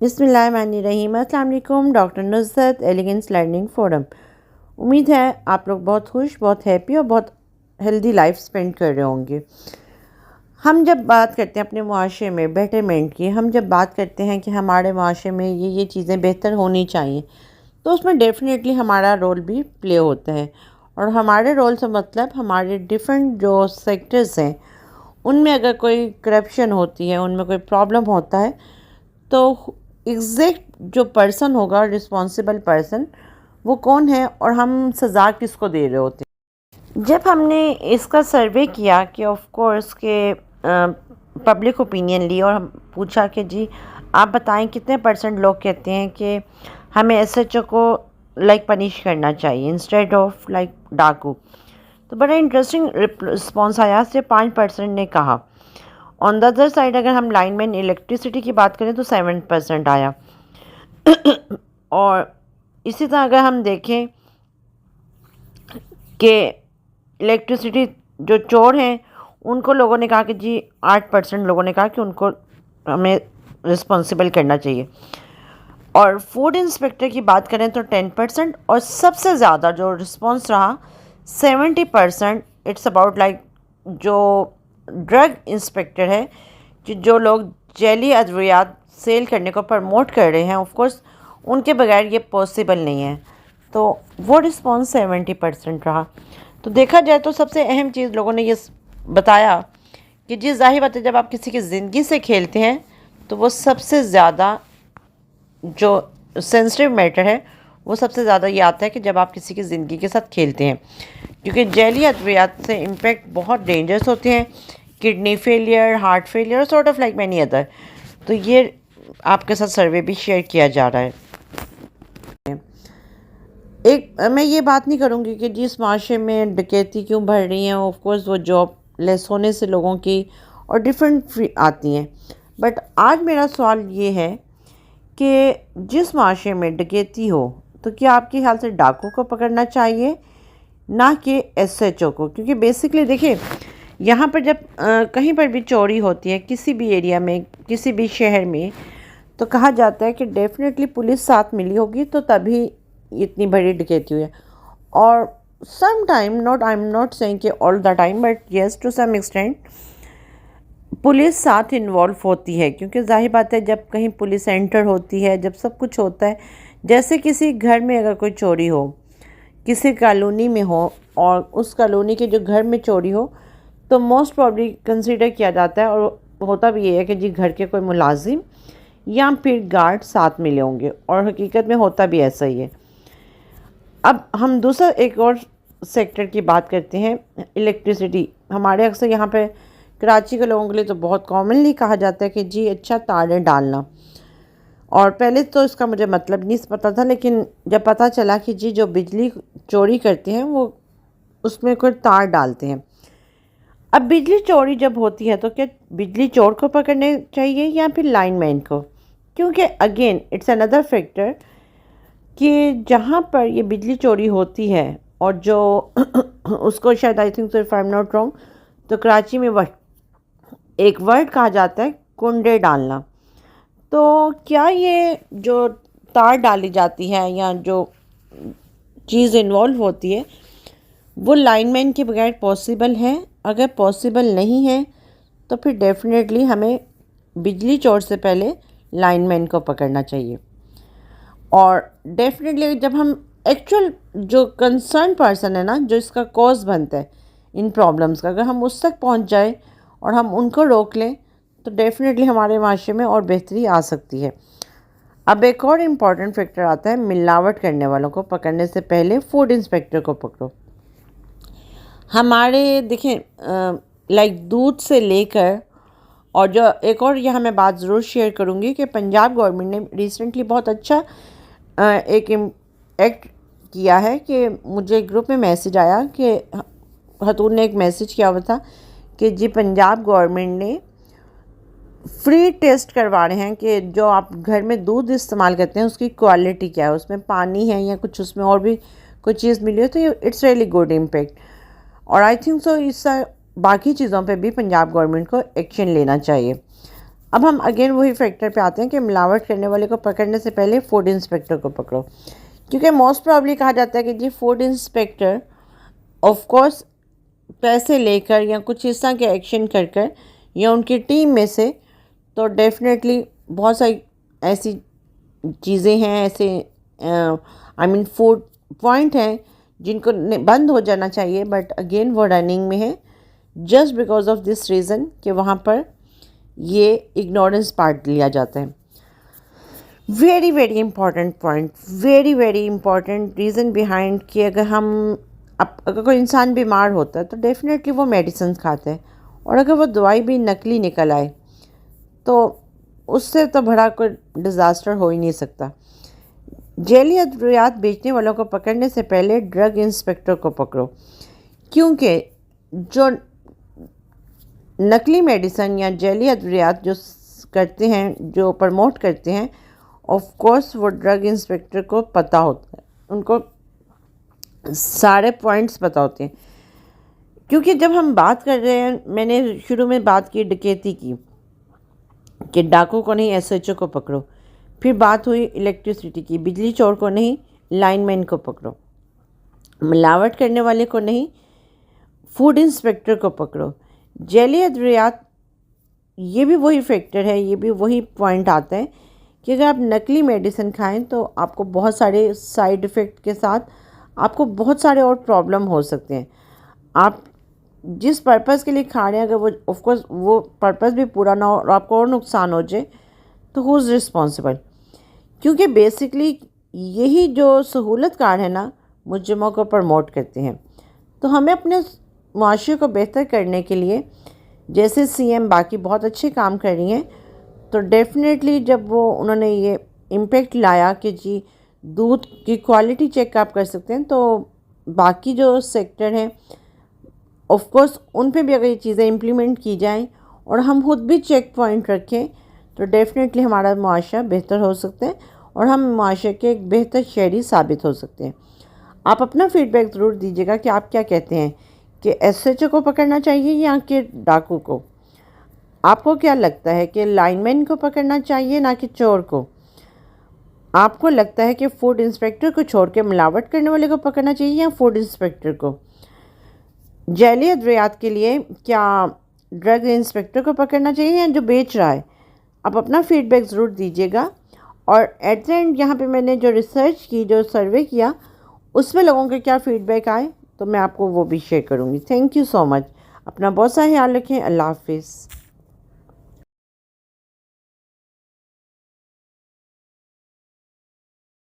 बिस्मिल्लाहिर्रहमानिर्रहीम। अस्सलाम वालेकुम। Doctor Nusrat elegance learning forum. उम्मीद है आप लोग बहुत खुश, बहुत हैप्पी और बहुत हेल्दी लाइफ स्पेंड कर रहे होंगे। हम जब बात करते हैं अपने मुआशरे में बेटरमेंट की, हम जब बात करते हैं कि हमारे मुआशरे में ये चीज़ें बेहतर होनी चाहिए, तो उसमें डेफिनेटली हमारा रोल भी प्ले होता है। और हमारे रोल से मतलब हमारे डिफरेंट जो सेक्टर्स हैं उनमें अगर कोई करप्शन होती है, उनमें कोई प्रॉब्लम होता है, तो एग्जैक्ट जो पर्सन होगा, रिस्पॉन्सिबल पर्सन, वो कौन है और हम सज़ा किसको दे रहे होते हैं। जब हमने इसका सर्वे किया कि ऑफ कोर्स के पब्लिक ओपिनियन ली और हम पूछा कि जी आप बताएं कितने परसेंट लोग कहते हैं कि हमें एसएचओ को लाइक पनिश करना चाहिए इंस्टेड ऑफ लाइक डाकू, तो बड़ा इंटरेस्टिंग रिस्पॉन्स आया। से 5% ने कहा। ऑन द अदर साइड अगर हम लाइनमैन इलेक्ट्रिसिटी की बात करें तो 7% आया। और इसी तरह अगर हम देखें कि इलेक्ट्रिसिटी जो चोर हैं उनको लोगों ने कहा कि जी 8% लोगों ने कहा कि उनको हमें रिस्पॉन्सिबल करना चाहिए। और फूड इंस्पेक्टर की बात करें तो 10%, और सबसे ज़्यादा जो रिस्पॉन्स रहा 70%। इट्स अबाउट लाइक जो ड्रग इंस्पेक्टर है कि जो लोग जैली अद्वियात सेल करने को प्रमोट कर रहे हैं, ऑफ कोर्स उनके बगैर ये पॉसिबल नहीं है, तो वो रिस्पॉन्स 70% रहा। तो देखा जाए तो सबसे अहम चीज़ लोगों ने ये बताया कि जी जाहिर बात है जब आप किसी की ज़िंदगी से खेलते हैं तो वो सबसे ज़्यादा जो सेंसिटिव मैटर है वो सबसे ज़्यादा ये आता है कि जब आप किसी की ज़िंदगी के साथ खेलते हैं, क्योंकि जैली अद्वियात से इम्पैक्ट बहुत डेंजरस होते हैं, kidney failure, heart failure, sort of like many other. तो ये आपके साथ सर्वे भी शेयर किया जा रहा है। मैं ये बात नहीं करूँगी कि जिस माशरे में डकैती क्यों बढ़ रही हैं, ऑफ कोर्स वो जॉब लेस होने से लोगों की और डिफरेंट आती हैं, बट आज मेरा सवाल ये है कि जिस माशरे में डकैती हो तो क्या आपके ख्याल से डाकू को पकड़ना चाहिए ना कि एसएचओ को? क्योंकि बेसिकली देखिए यहाँ पर जब कहीं पर भी चोरी होती है किसी भी एरिया में, किसी भी शहर में, तो कहा जाता है कि डेफिनेटली पुलिस साथ मिली होगी तो तभी इतनी बड़ी डकैती हुई है। और some time, not I am not saying कि all the time, but yes to some extent police साथ इन्वॉल्व होती है, क्योंकि जाहिर बात है जब कहीं पुलिस एंटर होती है, जब सब कुछ होता है, जैसे किसी घर में अगर कोई चोरी हो, किसी कॉलोनी में हो और उस कॉलोनी के जो घर में चोरी हो, तो मोस्ट प्रॉब्ली कंसीडर किया जाता है और होता भी ये है कि जी घर के कोई मुलाजिम या फिर गार्ड साथ मिले होंगे, और हकीकत में होता भी ऐसा ही है। अब हम दूसरा एक और सेक्टर की बात करते हैं, इलेक्ट्रिसिटी। हमारे अक्सर यहाँ पे कराची के लोगों के लिए तो बहुत कॉमनली कहा जाता है कि जी अच्छा तारे डालना, और पहले तो इसका मुझे मतलब नहीं पता था, लेकिन जब पता चला कि जी जो बिजली चोरी करते हैं वो उसमें कोई तार डालते हैं। अब बिजली चोरी जब होती है तो क्या बिजली चोर को पकड़ने चाहिए या फिर लाइनमैन को? क्योंकि अगेन इट्स अनदर फैक्टर कि जहाँ पर ये बिजली चोरी होती है और जो उसको शायद I think so if I am not wrong, तो कराची में एक वर्ड कहा जाता है कुंडे डालना। तो क्या ये जो तार डाली जाती है या जो चीज़ इन्वॉल्व होती है वो लाइनमैन के बगैर पॉसिबल है? अगर पॉसिबल नहीं है तो फिर डेफिनेटली हमें बिजली चोर से पहले लाइनमैन को पकड़ना चाहिए। और डेफिनेटली जब हम एक्चुअल जो कंसर्न पर्सन है ना, जो इसका कॉज बनता है इन प्रॉब्लम्स का, अगर हम उस तक पहुंच जाए और हम उनको रोक लें तो डेफिनेटली हमारे माशरे में और बेहतरी आ सकती है। अब एक और इम्पॉर्टेंट फैक्टर आता है मिलावट करने वालों को पकड़ने से पहले फूड इंस्पेक्टर को पकड़ो। हमारे देखें लाइक दूध से लेकर, और जो एक और यहाँ मैं बात ज़रूर शेयर करूँगी कि पंजाब गवर्नमेंट ने रिसेंटली बहुत अच्छा एक एक्ट किया है कि मुझे ग्रुप में मैसेज आया कि खतून ने एक मैसेज किया हुआ था कि जी पंजाब गवर्नमेंट ने फ्री टेस्ट करवा रहे हैं कि जो आप घर में दूध इस्तेमाल करते हैं उसकी क्वालिटी क्या है, उसमें पानी है या कुछ उसमें और भी कोई चीज़ मिली हो, तो ये इट्स रियली गुड इम्पैक्ट। और आई थिंक सो इस बाकी चीज़ों पे भी पंजाब गवर्नमेंट को एक्शन लेना चाहिए। अब हम अगेन वही फैक्टर पे आते हैं कि मिलावट करने वाले को पकड़ने से पहले फूड इंस्पेक्टर को पकड़ो, क्योंकि मोस्ट प्रॉब्ली कहा जाता है कि जी फूड इंस्पेक्टर ऑफ कोर्स पैसे लेकर या कुछ इस तरह के एक्शन कर कर या उनकी टीम में से, तो डेफिनेटली बहुत सारी ऐसी चीज़ें हैं, ऐसे आई मीन फूड पॉइंट हैं जिनको बंद हो जाना चाहिए, बट अगेन वो रनिंग में है just because of this reason कि वहाँ पर ये इग्नोरेंस पार्ट लिया जाता है। Very very important point, very very important reason behind कि अगर कोई इंसान बीमार होता है तो डेफिनेटली वो मेडिसिन खाता है, और अगर वो दवाई भी नकली निकल आए तो उससे तो बड़ा कोई डिज़ास्टर हो ही नहीं सकता। जैली अद्वियात बेचने वालों को पकड़ने से पहले ड्रग इंस्पेक्टर को पकड़ो, क्योंकि जो नकली मेडिसिन या जैली अद्वियात जो करते हैं, जो प्रमोट करते हैं, ऑफ कोर्स वो ड्रग इंस्पेक्टर को पता होता है, उनको सारे पॉइंट्स पता होते हैं। क्योंकि जब हम बात कर रहे हैं, मैंने शुरू में बात की डकैती की कि डाकू को नहीं एसएचओ को पकड़ो, फिर बात हुई इलेक्ट्रिसिटी की, बिजली चोर को नहीं लाइनमैन को पकड़ो, मिलावट करने वाले को नहीं फूड इंस्पेक्टर को पकड़ो। जैली अद्वियात, ये भी वही फैक्टर है, ये भी वही पॉइंट आता है कि अगर आप नकली मेडिसिन खाएं तो आपको बहुत सारे साइड इफ़ेक्ट के साथ आपको बहुत सारे और प्रॉब्लम हो सकते हैं। आप जिस पर्पज़ के लिए खा रहे हैं, अगर वो ऑफ कोर्स वो पर्पज़ भी पूरा ना हो और आपको और नुकसान हो जाए, तो हु इज़ रिस्पॉन्सिबल? क्योंकि बेसिकली यही जो सहूलत कार है ना, मुजरिमों को प्रमोट करते हैं। तो हमें अपने मुआशरे को बेहतर करने के लिए, जैसे सीएम बाकी बहुत अच्छे काम कर रही हैं, तो डेफिनेटली जब वो उन्होंने ये इम्पेक्ट लाया कि जी दूध की क्वालिटी चेक आप कर सकते हैं, तो बाकी जो सेक्टर हैं ऑफ कोर्स उन पे भी अगर ये चीज़ें इम्प्लीमेंट की जाएं और हम खुद भी चेक पॉइंट रखें, तो डेफिनेटली हमारा मुआशरा बेहतर हो सकता है और हम मुआशरे के एक बेहतर शहरी साबित हो सकते हैं। आप अपना फीडबैक ज़रूर दीजिएगा कि आप क्या कहते हैं कि एसएचओ को पकड़ना चाहिए या कि डाकू को? आपको क्या लगता है कि लाइनमैन को पकड़ना चाहिए ना कि चोर को? आपको लगता है कि फूड इंस्पेक्टर को छोड़ के मिलावट करने वाले को पकड़ना चाहिए या फूड इंस्पेक्टर को? जैली अद्वियात के लिए क्या ड्रग इंस्पेक्टर को पकड़ना चाहिए या जो बेच रहा है? आप अपना फीडबैक ज़रूर दीजिएगा। और एट द एंड यहाँ पे मैंने जो रिसर्च की, जो सर्वे किया, उसमें लोगों के क्या फीडबैक आए तो मैं आपको वो भी शेयर करूँगी। Thank you so much. अपना बहुत सा ख्याल रखें। अल्लाह हाफिज़।